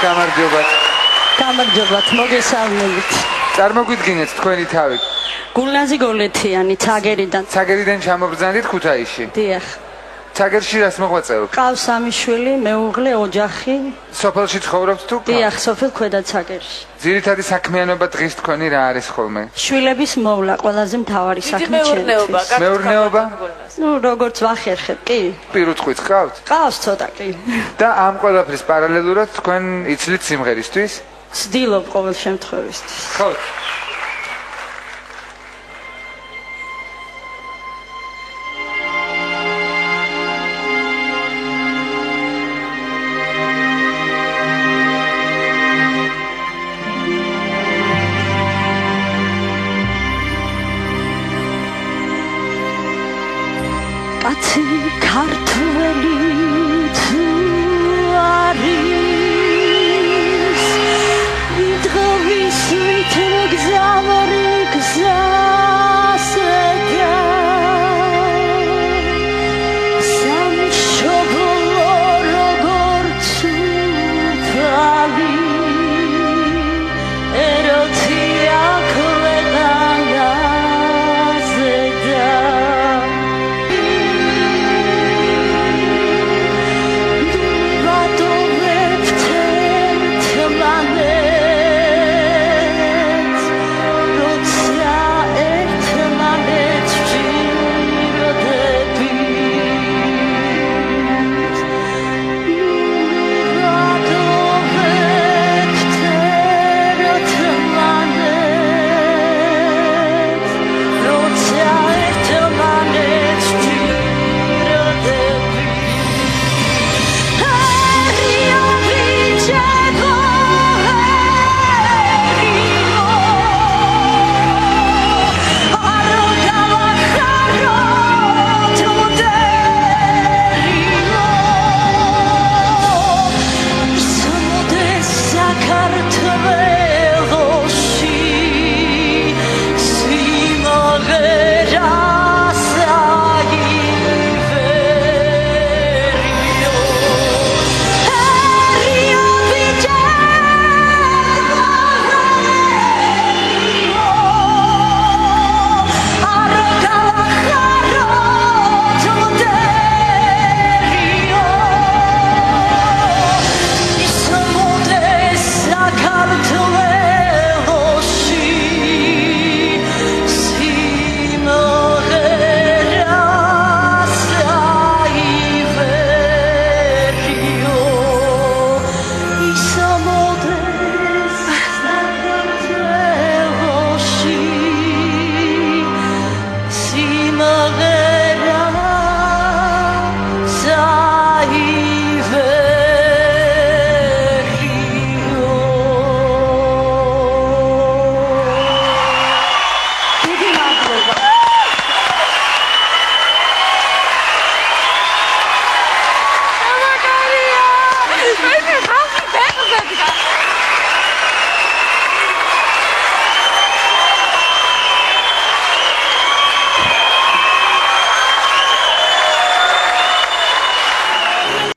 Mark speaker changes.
Speaker 1: გამარჯობათ.
Speaker 2: გამარჯობათ, მოგესალმებით.
Speaker 1: წარმოგვიდგინეთ თქვენი თავი.
Speaker 2: გულნაზი გოლეთიანი, ცაგერიდან.
Speaker 1: ცაგერიდან ჩამობრძანდით ქუთაისში.
Speaker 2: დიახ.
Speaker 1: ცაგერში რას მოღვაწეობთ?
Speaker 2: ყავს სამი შვილი, მეუღლე, ოჯახი.
Speaker 1: სოფელში ცხოვრობთ თუ?
Speaker 2: დიახ, სოფელ ქვედა ცაგერში.
Speaker 1: ძირითადი საქმიანობა დღის თქვენი რა არის ხოლმე?
Speaker 2: შვილების მოვლა, ყველაზე მთავარი საქმე ჩემთვის.
Speaker 1: მეურნეობა?
Speaker 2: ნუ როგორც ვახერხებ, კი.
Speaker 1: პირუწყვით ყავთ?
Speaker 2: ყავს ცოტა, კი.
Speaker 1: და ამ ყველაფრის პარალელურად თქვენ იცლით სიმღერისთვის?
Speaker 2: ვცდილობ ყოველ შემთხვევისთვის.
Speaker 1: ხო.